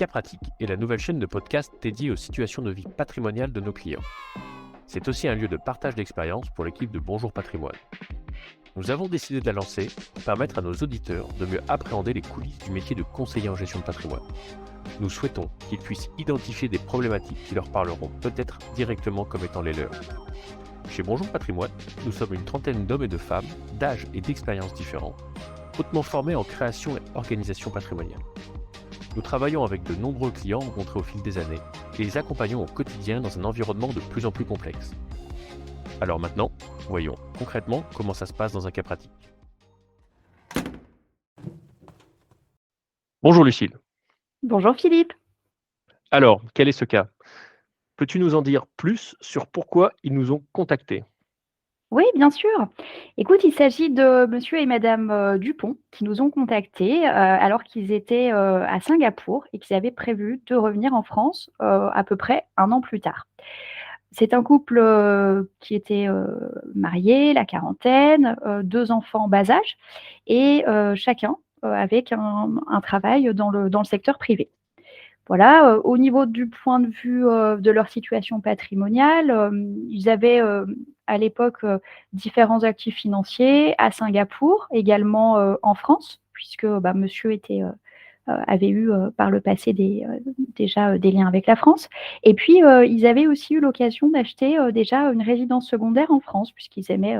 Cas Pratique est la nouvelle chaîne de podcast dédiée aux situations de vie patrimoniale de nos clients. C'est aussi un lieu de partage d'expériences pour l'équipe de Bonjour Patrimoine. Nous avons décidé de la lancer pour permettre à nos auditeurs de mieux appréhender les coulisses du métier de conseiller en gestion de patrimoine. Nous souhaitons qu'ils puissent identifier des problématiques qui leur parleront peut-être directement comme étant les leurs. Chez Bonjour Patrimoine, nous sommes une trentaine d'hommes et de femmes, d'âges et d'expériences différents, hautement formés en création et organisation patrimoniale. Nous travaillons avec de nombreux clients rencontrés au fil des années et les accompagnons au quotidien dans un environnement de plus en plus complexe. Alors maintenant, voyons concrètement comment ça se passe dans un cas pratique. Bonjour Lucille. Bonjour Philippe. Alors, quel est ce cas? Peux-tu nous en dire plus sur pourquoi ils nous ont contactés? Oui, bien sûr. Écoute, il s'agit de monsieur et madame Dupont qui nous ont contactés alors qu'ils étaient à Singapour et qu'ils avaient prévu de revenir en France à peu près 1 an plus tard. C'est un couple qui était marié, la quarantaine, 2 enfants en bas âge et chacun avec un travail dans le secteur privé. Voilà, au niveau du point de vue, de leur situation patrimoniale, ils avaient, à l'époque, différents actifs financiers à Singapour, également, en France, puisque, monsieur avait eu, par le passé déjà, des liens avec la France et puis, ils avaient aussi eu l'occasion d'acheter, déjà une résidence secondaire en France puisqu'ils aimaient,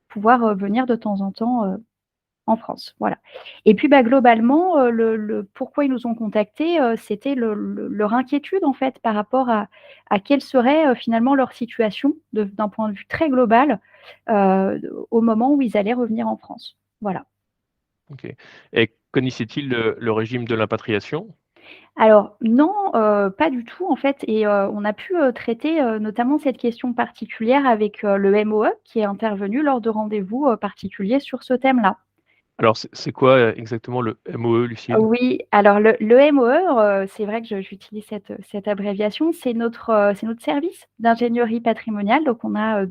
pouvoir, venir de temps en temps, en France, voilà. Et puis, globalement, le pourquoi ils nous ont contactés, c'était leur inquiétude, en fait, par rapport à quelle serait, finalement leur situation d'un point de vue très global, au moment où ils allaient revenir en France. Voilà. Ok. Et connaissait-il le régime de l'impatriation? Alors non, pas du tout, en fait et on a pu, traiter, notamment cette question particulière avec, le MOE qui est intervenu lors de rendez-vous, particuliers sur ce thème-là. Alors, c'est quoi exactement le MOE, Lucille? Oui, alors le MOE, c'est vrai que j'utilise cette abréviation, c'est notre service d'ingénierie patrimoniale. Donc on a,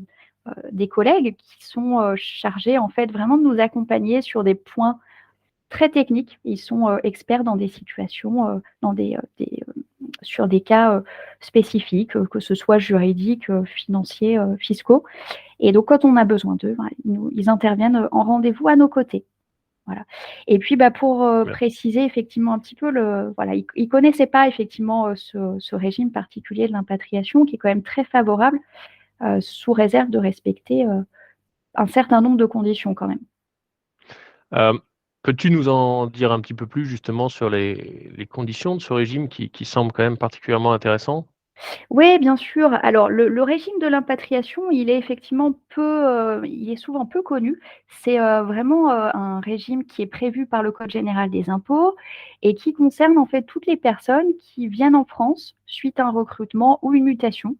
des collègues qui sont, chargés en fait vraiment de nous accompagner sur des points très techniques. Ils sont, experts dans des situations, sur des cas, spécifiques, que ce soit juridiques, financiers, fiscaux et donc quand on a besoin d'eux, ils interviennent, en rendez-vous à nos côtés. Voilà et puis, pour, Ouais. préciser effectivement un petit peu voilà, ils connaissaient pas effectivement, ce régime particulier de l'impatriation qui est quand même très favorable, sous réserve de respecter, un certain nombre de conditions quand même. Hem, Peux-tu nous en dire un petit peu plus justement sur les conditions de ce régime qui semble quand même particulièrement intéressant? Oui, bien sûr. Alors le régime de l'impatriation, il est effectivement il est souvent peu connu. C'est, vraiment, un régime qui est prévu par le code général des impôts et qui concerne en fait toutes les personnes qui viennent en France suite à un recrutement ou une mutation.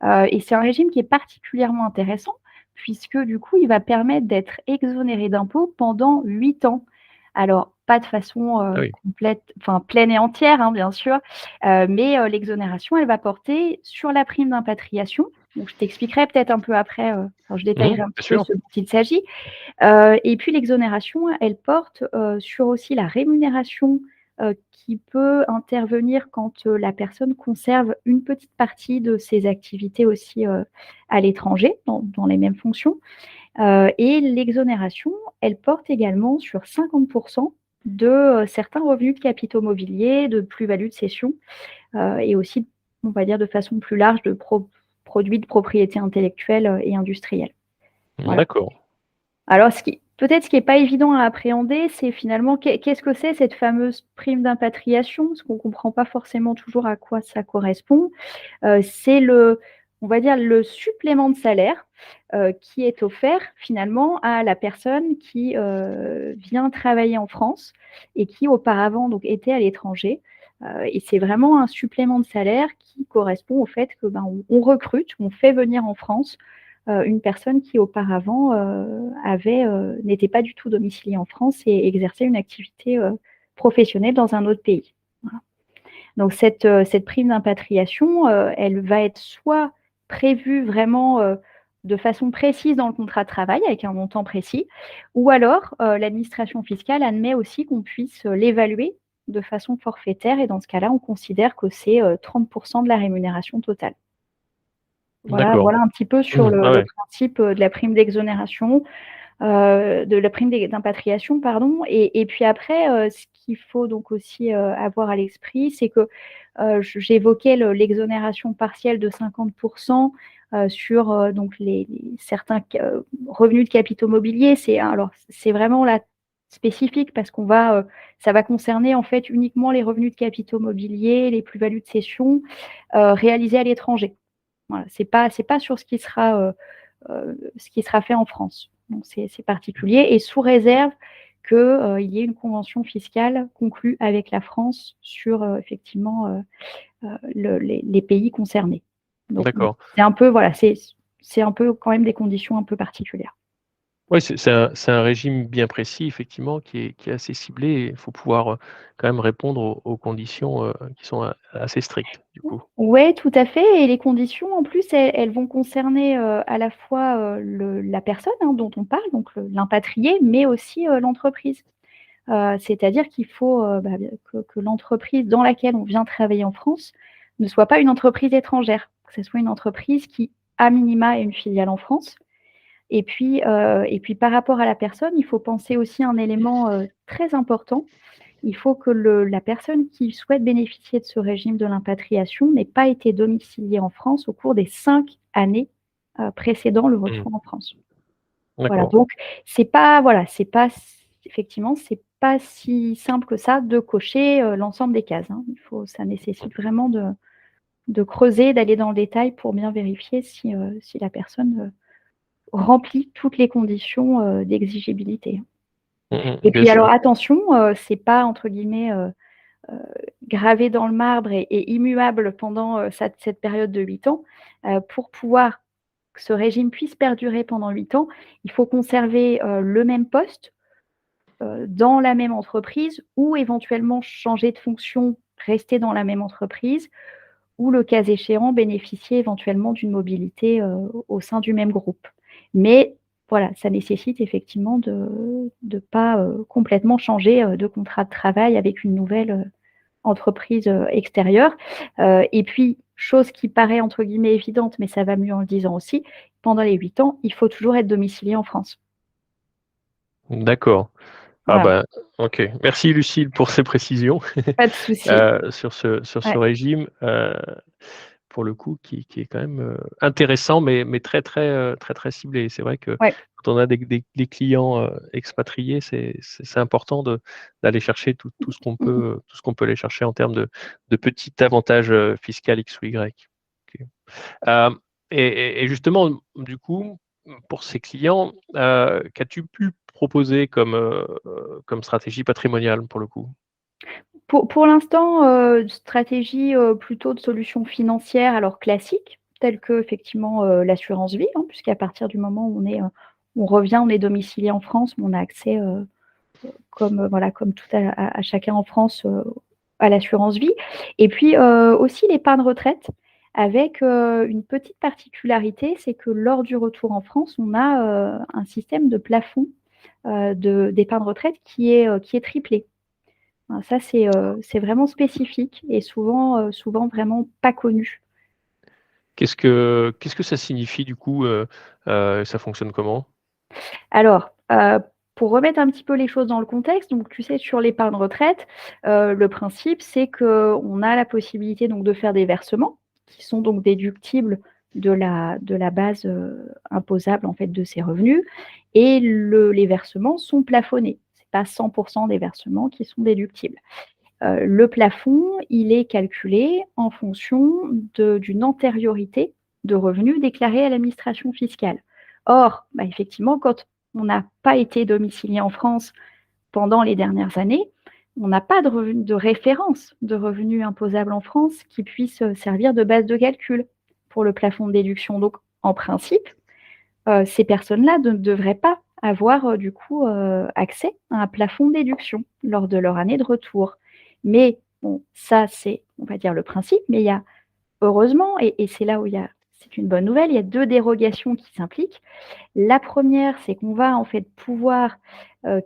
Et c'est un régime qui est particulièrement intéressant puisque du coup, il va permettre d'être exonéré d'impôts pendant 8 ans. Alors pas de façon, Ah oui. complète enfin pleine et entière, hein, bien sûr, mais l'exonération, elle va porter sur la prime d'impatriation. Donc je t'expliquerai peut-être un peu après, je Mmh, détaillerai un bien petit peu sûr. ce dont il s'agit. Et puis l'exonération, elle porte, sur aussi la rémunération, qui peut intervenir quand, la personne conserve une petite partie de ses activités aussi, à l'étranger, dans les mêmes fonctions. Et l'exonération, elle porte également sur 50 de, certains revenus de capitaux mobiliers, de plus-values de cession, et aussi, on va dire de façon plus large, de produits de propriété intellectuelle, et industrielle. Voilà. D'accord. Alors ce qui est pas évident à appréhender, c'est finalement qu'est-ce que c'est cette fameuse prime d'impatriation? Parce qu'on comprend pas forcément toujours à quoi ça correspond. C'est on va dire le supplément de salaire, qui est offert finalement à la personne qui, vient travailler en France et qui auparavant donc était à l'étranger. Et c'est vraiment un supplément de salaire qui correspond au fait que, on recrute, on fait venir en France une personne qui auparavant, n'était pas du tout domiciliée en France et exerçait une activité, professionnelle dans un autre pays. Voilà. Donc cette prime d'impatriation, elle va être soit prévue vraiment, de façon précise dans le contrat de travail avec un montant précis ou alors, l'administration fiscale admet aussi qu'on puisse, l'évaluer de façon forfaitaire et dans ce cas-là, on considère que c'est 30% de la rémunération totale. D'accord. Voilà un petit peu sur Ah le ouais. principe de la prime d'exonération, de la prime d'impatriation, pardon. Et puis après, ce qu'il faut donc aussi avoir à l'esprit, c'est que j'évoquais l'exonération partielle de 50% sur donc certains revenus de capitaux mobiliers. C'est vraiment là spécifique parce ça va concerner en fait uniquement les revenus de capitaux mobiliers, les plus-values de cession réalisées à l'étranger. Voilà, c'est pas sur ce qui sera fait en France. Donc c'est particulier et sous réserve qu'il y ait une convention fiscale conclue avec la France sur effectivement les pays concernés. Donc D'accord. c'est un peu voilà, c'est un peu quand même des conditions un peu particulières. Oui, c'est un régime bien précis effectivement qui est assez ciblé et il faut pouvoir, quand même répondre aux conditions, qui sont assez strictes du coup. Ouais, tout à fait et les conditions en plus elles vont concerner, à la fois, la personne, hein, dont on parle, donc l'impatrié, mais aussi, l'entreprise. C'est-à-dire qu'il faut, que l'entreprise dans laquelle on vient travailler en France ne soit pas une entreprise étrangère, que ce soit une entreprise qui, à minima, ait une filiale en France. Et puis par rapport à la personne, il faut penser aussi à un élément, très important. Il faut que la personne qui souhaite bénéficier de ce régime de l'impatriation n'ait pas été domiciliée en France au cours des 5 années, précédant le Mmh. retour en France. Voilà, D'accord. donc c'est pas effectivement, c'est pas si simple que ça de cocher, l'ensemble des cases, hein. Ça nécessite vraiment de creuser, d'aller dans le détail pour bien vérifier si la personne, remplit toutes les conditions, d'exigibilité. Et Bien puis alors sûr. attention, c'est pas entre guillemets, gravé dans le marbre et immuable pendant, cette période de 8 ans. Pour pouvoir que ce régime puisse perdurer pendant 8 ans, il faut conserver, le même poste, dans la même entreprise ou éventuellement changer de fonction, rester dans la même entreprise ou le cas échéant, bénéficier éventuellement d'une mobilité, au sein du même groupe. Mais voilà, ça nécessite effectivement de pas, complètement changer, de contrat de travail avec une nouvelle, entreprise, extérieure. Et puis, chose qui paraît entre guillemets «évidente», mais ça va mieux en le disant aussi, pendant les 8 ans, il faut toujours être domicilié en France. D'accord. Ah Voilà, bah, OK. Merci Lucille pour ces précisions, pas de souci. sur ce Ouais, régime, pour le coup qui est quand même, intéressant mais très, très, très, très ciblé. C'est vrai que ouais. quand on a des clients, expatriés, c'est important d'aller chercher tout ce qu'on Mmh mh. peut aller chercher en termes de petits avantages, fiscal X ou Y. OK. Hem et justement, du coup, pour ces clients, qu'as-tu pu proposer comme stratégie patrimoniale pour le coup? Pour l'instant, stratégie, plutôt de solutions financières, alors classiques, telles qu'effectivement, l'assurance vie, hein, puisqu'à partir du moment où on revient, on est domicilié en France, mais on a accès, comme, voilà, comme tout à chacun en France, à l'assurance vie. Et puis, aussi l'épargne retraite avec, une petite particularité, c'est que lors du retour en France, on a, un système de plafond, d'épargne retraite qui est triplé. Ah ça, c'est vraiment spécifique et souvent vraiment pas connu. Qu'est-ce que ça signifie du coup, ça fonctionne comment? Alors, pour remettre un petit peu les choses dans le contexte, donc tu sais, sur l'épargne retraite, le principe, c'est qu'on a la possibilité donc de faire des versements qui sont donc déductibles de la base, imposable en fait de ses revenus et les versements sont plafonnés. C'est pas 100 des versements qui sont déductibles. Le plafond, il est calculé en fonction d'une antériorité de revenus déclarés à l'administration fiscale. Or, effectivement, quand on n'a pas été domicilié en France pendant les dernières années, on n'a pas de référence de revenus imposables en France qui puisse servir de base de calcul pour le plafond de déduction. Donc, en principe, ces personnes-là ne devraient pas avoir, du coup, accès à un plafond de déduction lors de leur année de retour. Mais bon, ça, c'est, on va dire, le principe, mais il y a heureusement et c'est là où c'est une bonne nouvelle, il y a 2 dérogations qui s'impliquent. La première, c'est qu'on va, en fait, pouvoir,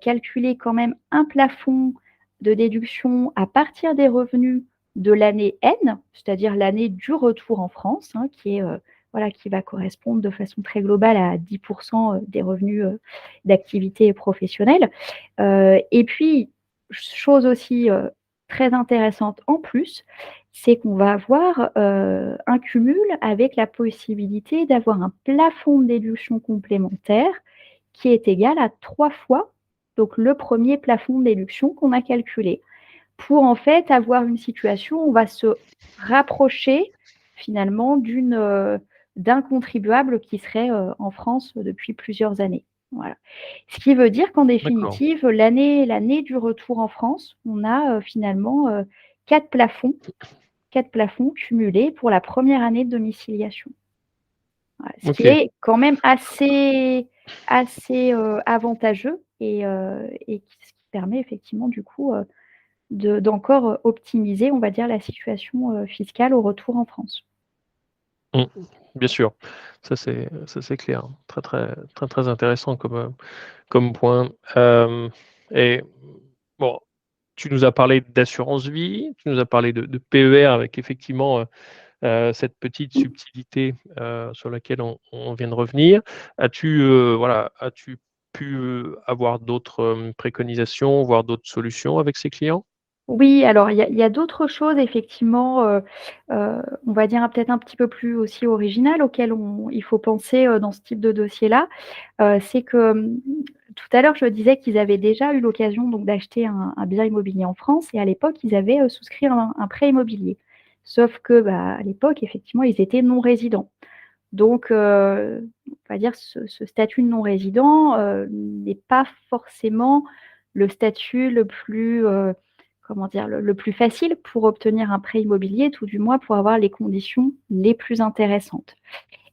calculer quand même un plafond de déduction à partir des revenus de l'année N, c'est-à-dire l'année du retour en France, qui va correspondre de façon très globale à 10% des revenus d'activité professionnelle. Et puis, chose aussi très intéressante en plus, c'est qu'on va avoir un cumul avec la possibilité d'avoir un plafond de déduction complémentaire qui est égal à 3 fois donc le premier plafond de déduction qu'on a calculé, pour en fait avoir une situation où on va se rapprocher finalement d'un contribuable qui serait en France depuis plusieurs années. Voilà. Ce qui veut dire qu'en D'accord. définitive, l'année du retour en France, on a finalement 4 plafonds cumulés pour la première année de domiciliation. Voilà. Ce qui Ok. est quand même assez avantageux et ce qui permet effectivement du coup d'encore optimiser, on va dire, la situation fiscale au retour en France. Mmh. Bien sûr, ça c'est clair. Très, très, très, très intéressant comme point. Et bon, tu nous as parlé d'assurance vie, tu nous as parlé de PER avec effectivement, cette petite subtilité, sur laquelle on vient de revenir. As-tu pu, avoir d'autres, préconisations, voire d'autres solutions avec ces clients? Oui, alors il y a d'autres choses effectivement, on va dire peut-être un petit peu plus aussi originales auxquelles il faut penser, dans ce type de dossier-là. C'est que, tout à l'heure, je disais qu'ils avaient déjà eu l'occasion donc d'acheter un bien immobilier en France et à l'époque, ils avaient, souscrit un prêt immobilier. Sauf que, à l'époque, effectivement, ils étaient non résidents. Donc, on va dire ce statut de non-résident n'est pas forcément le statut le plus, comment dire? Le plus facile pour obtenir un prêt immobilier, tout du moins pour avoir les conditions les plus intéressantes.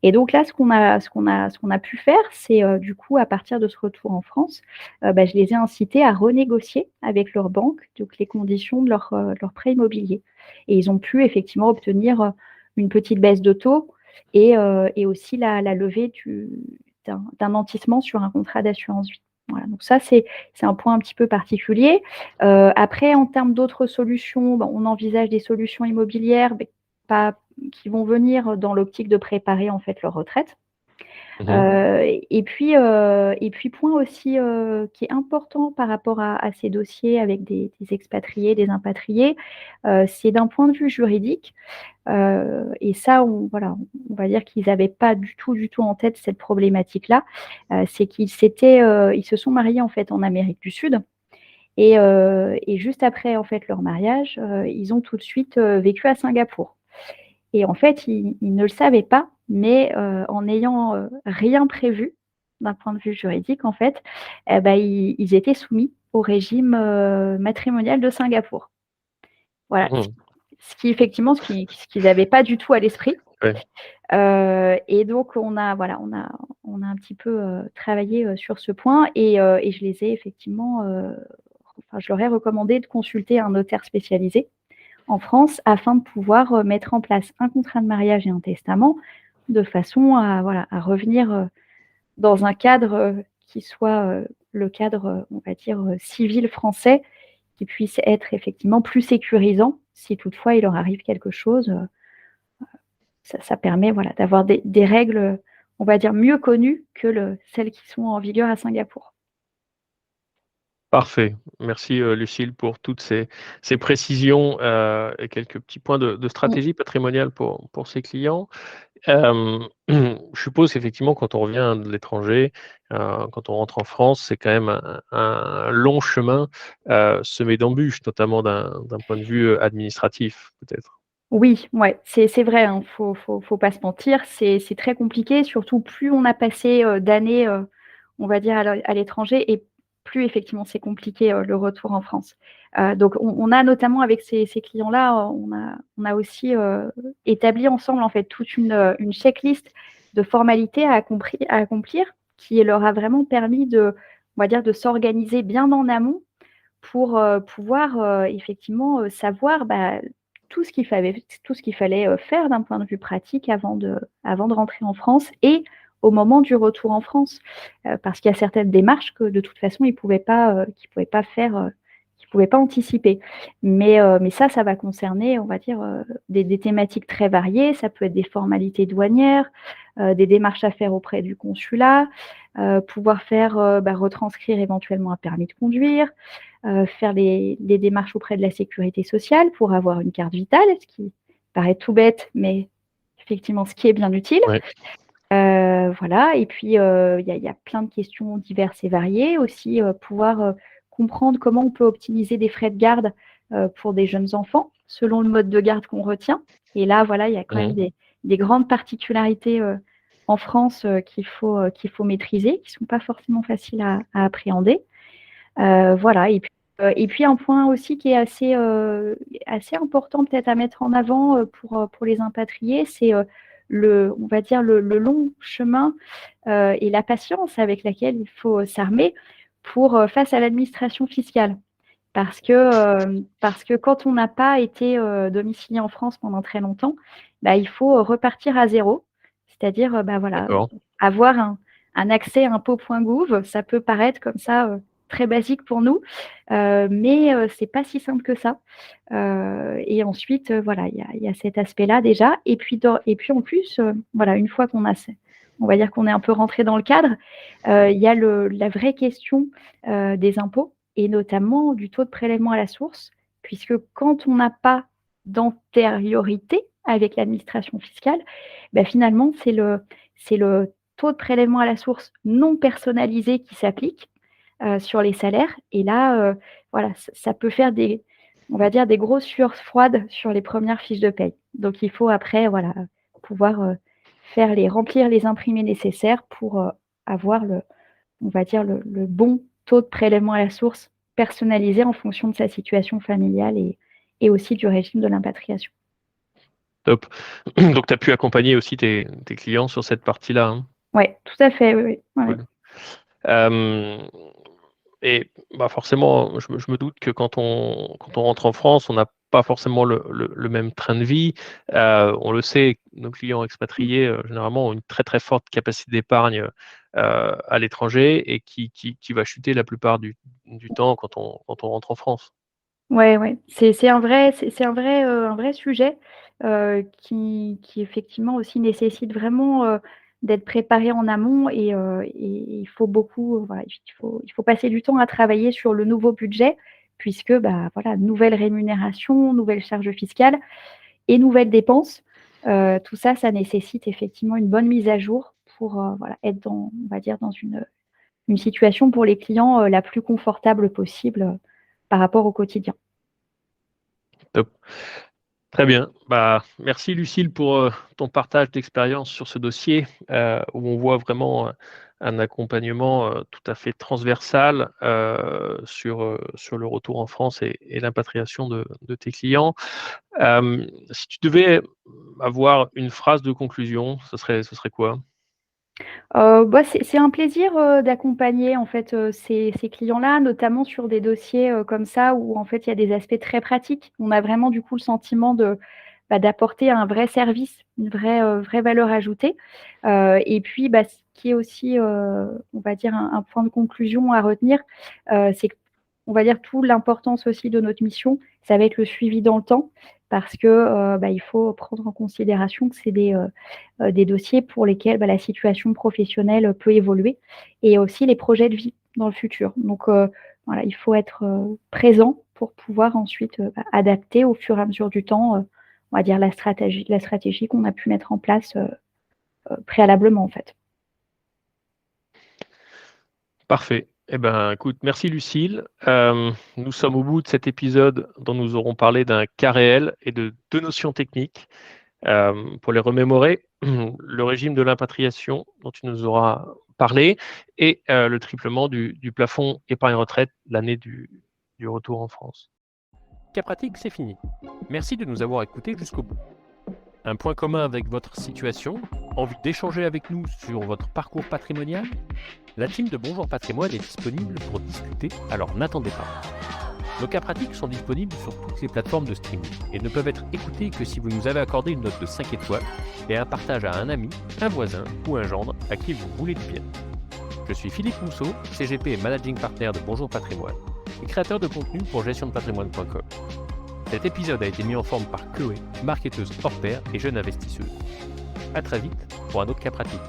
Et donc là, ce qu'on a pu faire, c'est, du coup, à partir de ce retour en France, je les ai incités à renégocier avec leur banque, donc les conditions de leur prêt immobilier. Et ils ont pu effectivement obtenir, une petite baisse de taux et aussi la levée d'un nantissement sur un contrat d'assurance vie. Voilà, donc ça, c'est un point un petit peu particulier. Après, en termes d'autres solutions, on envisage des solutions immobilières, pas qui vont venir dans l'optique de préparer, en fait, leur retraite. Mmh. Et puis point aussi, qui est important par rapport à ces dossiers avec des expatriés, des impatriés, c'est d'un point de vue juridique, et ça on va dire qu'ils n'avaient pas du tout en tête cette problématique-là. C'est ils se sont mariés, en fait, en Amérique du Sud et juste après, en fait, leur mariage, ils ont tout de suite, vécu à Singapour. Et en fait, ils ne le savaient pas, mais en n'ayant rien prévu d'un point de vue juridique, en fait, ils étaient soumis au régime matrimonial de Singapour. Voilà, Mmh. ce qu'ils n'avaient pas du tout à l'esprit. Ouais. Et donc on a un petit peu travaillé sur ce point et je les ai effectivement, enfin, je leur ai recommandé de consulter un notaire spécialisé en France afin de pouvoir mettre en place un contrat de mariage et un testament de façon à revenir dans un cadre qui soit le cadre, on va dire, civil français, qui puisse être effectivement plus sécurisant si toutefois il leur arrive quelque chose. Ça permet d'avoir des règles, on va dire, mieux connues que celles qui sont en vigueur à Singapour. Parfait. Merci, Lucile, pour toutes ces précisions, et quelques petits points de Mmh. stratégie patrimoniale pour ces clients. Je suppose qu'effectivement, quand on revient de l'étranger, quand on rentre en France, c'est quand même un long chemin, semé d'embûches, notamment d'un point de vue, administratif, peut-être? Oui, ouais, c'est vrai, hein, faut pas se mentir, c'est très compliqué, surtout plus on a passé, d'années, on va dire à l'étranger et plus effectivement c'est compliqué, le retour en France. Donc on a notamment avec ces clients-là, on a aussi, établi ensemble en fait toute une checklist de formalités à accomplir qui leur a vraiment permis on va dire de s'organiser bien en amont pour, pouvoir, effectivement, savoir, tout ce qu'il fallait, faire d'un point de vue pratique avant de rentrer en France et au moment du retour en France. Parce qu'il y a certaines démarches que de toute façon ils pouvaient pas ne pouvaient pas anticiper. Mais ça va concerner, on va dire, des thématiques très variées. Ça peut être des formalités douanières, des démarches à faire auprès du consulat, pouvoir faire retranscrire éventuellement un permis de conduire, faire les démarches auprès de la sécurité sociale pour avoir une carte vitale, ce qui paraît tout bête, mais effectivement, ce qui est bien utile. Ouais. Voilà, et puis il y a plein de questions diverses et variées. Aussi, pouvoir comprendre comment on peut optimiser des frais de garde pour des jeunes enfants, selon le mode de garde qu'on retient. Et là, voilà, il y a quand même des grandes particularités en France qu'il faut maîtriser, qui ne sont pas forcément faciles à appréhender. Voilà, et puis un point aussi qui est assez important peut-être à mettre en avant pour les impatriés, c'est on va dire le long chemin et la patience avec laquelle il faut s'armer face à l'administration fiscale. Parce que quand on n'a pas été domicilié en France pendant très longtemps, il faut repartir à zéro. C'est-à-dire voilà, avoir un accès impôts.gouv, ça peut paraître comme ça très basique pour nous, mais c'est pas si simple que ça. Et ensuite, voilà, il y a cet aspect-là déjà. Et puis en plus, voilà, une fois on va dire qu'on est un peu rentré dans le cadre, il y a la vraie question des impôts et notamment du taux de prélèvement à la source, puisque quand on n'a pas d'antériorité avec l'administration fiscale, finalement, c'est le taux de prélèvement à la source non personnalisé qui s'applique sur les salaires. Et là, voilà, ça peut faire on va dire, des grosses sueurs froides sur les premières fiches de paye. Donc, il faut après, voilà, pouvoir remplir les imprimés nécessaires pour avoir on va dire, le bon taux de prélèvement à la source personnalisé en fonction de sa situation familiale et aussi du régime de l'impatriation. Top. Donc, tu as pu accompagner aussi tes clients sur cette partie-là. Hein. Oui, tout à fait. Oui. Ouais. Et forcément, je me doute que quand on rentre en France, on n'a pas forcément le même train de vie. On le sait, nos clients expatriés, généralement, ont une très, très forte capacité d'épargne à l'étranger et qui va chuter la plupart du temps quand on rentre en France. Ouais. C'est un vrai sujet qui effectivement aussi nécessite vraiment d'être préparé en amont et il faut beaucoup, voilà, il faut passer du temps à travailler sur le nouveau budget puisque voilà, nouvelle rémunération, nouvelles charges fiscales et nouvelles dépenses. Tout ça nécessite effectivement une bonne mise à jour pour voilà, être on va dire, dans une situation pour les clients la plus confortable possible par rapport au quotidien. Top. Très bien. Merci Lucille pour ton partage d'expérience sur ce dossier où on voit vraiment un accompagnement tout à fait transversal sur le retour en France et l'impatriation de tes clients. Si tu devais avoir une phrase de conclusion, ce serait quoi? C'est un plaisir d'accompagner en fait ces clients-là, notamment sur des dossiers comme ça où en fait il y a des aspects très pratiques. On a vraiment du coup le sentiment d'apporter un vrai service, une vraie valeur ajoutée. Et puis ce qui est aussi, on va dire un point de conclusion à retenir, c'est on va dire toute l'importance aussi de notre mission, ça va être le suivi dans le temps parce que il faut prendre en considération que c'est des dossiers pour lesquels la situation professionnelle peut évoluer et aussi les projets de vie dans le futur. Donc voilà, il faut être présent pour pouvoir ensuite adapter au fur et à mesure du temps, on va dire la stratégie qu'on a pu mettre en place préalablement en fait. Parfait. Écoute, merci Lucille. Nous sommes au bout de cet épisode dont nous aurons parlé d'un cas réel et de 2 notions techniques. Pour les remémorer, le régime de l'impatriation dont tu nous auras parlé et le triplement du plafond épargne-retraite l'année du retour en France. Cas pratique, c'est fini. Merci de nous avoir écoutés jusqu'au bout. Un point commun avec votre situation? Envie d'échanger avec nous sur votre parcours patrimonial? La team de Bonjour Patrimoine est disponible pour discuter, alors n'attendez pas. Nos cas pratiques sont disponibles sur toutes les plateformes de streaming et ne peuvent être écoutés que si vous nous avez accordé une note de 5 étoiles et un partage à un ami, un voisin ou un gendre à qui vous voulez du bien. Je suis Philippe Mousseau, CGP et Managing Partner de Bonjour Patrimoine. et créateur de contenu pour gestiondepatrimoine.com. Cet épisode a été mis en forme par Chloé, marketeuse hors pair et jeune investisseuse. À très vite pour un autre cas pratique.